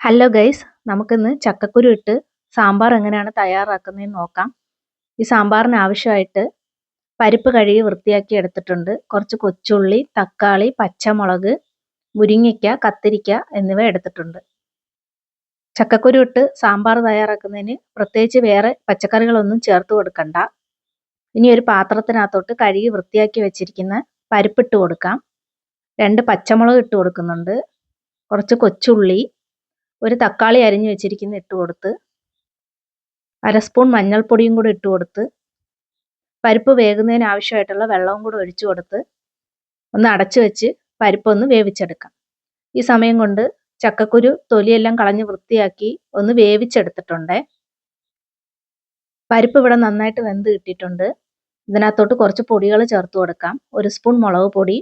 Hello guys, നമുക്കിന്ന് ചക്കക്കുരു ഇട്ട് സാമ്പാർ എങ്ങനെയാണ് തയ്യാറാക്കുന്നതെന്ന് നോക്കാം. ഈ സാമ്പാറിന് ആവശ്യമായിട്ട് പരിപ്പ് കഴുകി വൃത്തിയാക്കി എടുത്തിട്ടുണ്ട്. കുറച്ച് കൊച്ചുള്ളി, തക്കാളി, പച്ചമുളക്, മുരിങ്ങയ്ക്ക, കത്തിരിക്ക എന്നിവ എടുത്തിട്ടുണ്ട്. ചക്കക്കുരു ഇട്ട് സാമ്പാർ തയ്യാറാക്കുന്നതിന് പ്രത്യേകിച്ച് വേറെ പച്ചക്കറികളൊന്നും ചേർത്ത് കൊടുക്കണ്ട. ഇനി ഒരു പാത്രത്തിനകത്തോട്ട് കഴുകി വൃത്തിയാക്കി വെച്ചിരിക്കുന്ന പരിപ്പിട്ട് കൊടുക്കാം. 2 പച്ചമുളക് ഇട്ട് കൊടുക്കുന്നുണ്ട്. കുറച്ച് കൊച്ചുള്ളി, ഒരു തക്കാളി അരിഞ്ഞു വെച്ചിരിക്കുന്ന ഇട്ട് കൊടുത്ത്, 1/2 സ്പൂൺ മഞ്ഞൾപ്പൊടിയും കൂടി ഇട്ട് കൊടുത്ത്, പരിപ്പ് വേകുന്നതിന് ആവശ്യമായിട്ടുള്ള വെള്ളവും കൂടി ഒഴിച്ചു കൊടുത്ത് ഒന്ന് അടച്ചു വെച്ച് പരിപ്പൊന്ന് വേവിച്ചെടുക്കാം. ഈ സമയം കൊണ്ട് ചക്കക്കുരു തൊലിയെല്ലാം കളഞ്ഞ് വൃത്തിയാക്കി ഒന്ന് വേവിച്ചെടുത്തിട്ടുണ്ട്. പരിപ്പ് ഇവിടെ നന്നായിട്ട് വെന്ത് കിട്ടിയിട്ടുണ്ട്. ഇതിനകത്തോട്ട് കുറച്ച് പൊടികൾ ചേർത്ത് കൊടുക്കാം. 1 സ്പൂൺ മുളക് പൊടി,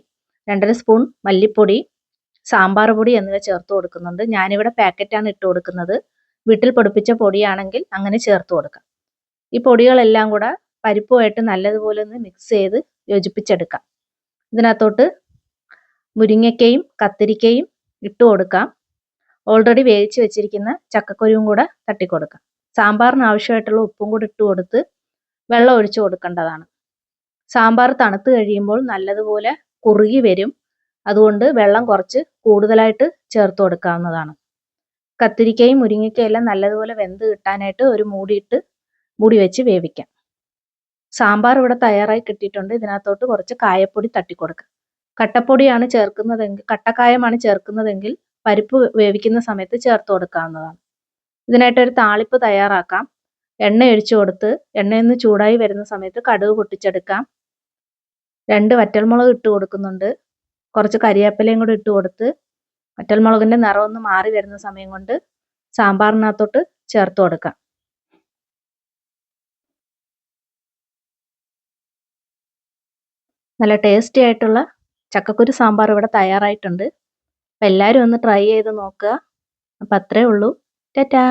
2.5 സ്പൂൺ മല്ലിപ്പൊടി, സാമ്പാർ പൊടി എന്നിവ ചേർത്ത് കൊടുക്കുന്നുണ്ട്. ഞാനിവിടെ പാക്കറ്റാണ് ഇട്ട് കൊടുക്കുന്നത്. വീട്ടിൽ പൊടിപ്പിച്ച പൊടിയാണെങ്കിൽ അങ്ങനെ ചേർത്ത് കൊടുക്കാം. ഈ പൊടികളെല്ലാം കൂടെ പരിപ്പുമായിട്ട് നല്ലതുപോലെ ഒന്ന് മിക്സ് ചെയ്ത് യോജിപ്പിച്ചെടുക്കാം. ഇതിനകത്തോട്ട് മുരിങ്ങയ്ക്കയും കത്തിരിക്കയും ഇട്ട് കൊടുക്കാം. ഓൾറെഡി വേവിച്ച് വെച്ചിരിക്കുന്ന ചക്കക്കുരുവും കൂടെ തട്ടിക്കൊടുക്കാം. സാമ്പാറിന് ആവശ്യമായിട്ടുള്ള ഉപ്പും കൂടി ഇട്ട് കൊടുത്ത് വെള്ളം ഒഴിച്ചു കൊടുക്കേണ്ടതാണ്. സാമ്പാർ തണുത്ത് കഴിയുമ്പോൾ നല്ലതുപോലെ കുറുകി വരും. അതുകൊണ്ട് വെള്ളം കുറച്ച് കൂടുതലായിട്ട് ചേർത്ത് കൊടുക്കാവുന്നതാണ്. കത്തിരിക്കയും മുരിങ്ങയ്ക്കയും എല്ലാം നല്ലതുപോലെ വെന്ത് കിട്ടാനായിട്ട് ഒരു മൂടി വെച്ച് വേവിക്കാം. സാമ്പാർ ഇവിടെ തയ്യാറായി കിട്ടിയിട്ടുണ്ട്. ഇതിനകത്തോട്ട് കുറച്ച് കായപ്പൊടി തട്ടിക്കൊടുക്കാം. കട്ടക്കായമാണ് ചേർക്കുന്നതെങ്കിൽ പരിപ്പ് വേവിക്കുന്ന സമയത്ത് ചേർത്ത് കൊടുക്കാവുന്നതാണ്. ഇതിനായിട്ട് ഒരു താളിപ്പ് തയ്യാറാക്കാം. എണ്ണ ഒഴിച്ചു കൊടുത്ത് എണ്ണയൊന്ന് ചൂടായി വരുന്ന സമയത്ത് കടുക് പൊട്ടിച്ചെടുക്കാം. 2 വറ്റൽമുളക് ഇട്ട് കൊടുക്കുന്നുണ്ട്. കുറച്ച് കരിവേപ്പിലയും കൂടി ഇട്ട് കൊടുത്ത് വറ്റൽമുളകിൻ്റെ നിറമൊന്ന് മാറി വരുന്ന സമയം കൊണ്ട് സാമ്പാറിനകത്തോട്ട് ചേർത്ത് കൊടുക്കാം. നല്ല ടേസ്റ്റി ആയിട്ടുള്ള ചക്കക്കുരു സാമ്പാർ ഇവിടെ തയ്യാറായിട്ടുണ്ട്. അപ്പം എല്ലാവരും ഒന്ന് ട്രൈ ചെയ്ത് നോക്കുക. അപ്പം അത്രേ ഉള്ളൂ. ടാറ്റാ.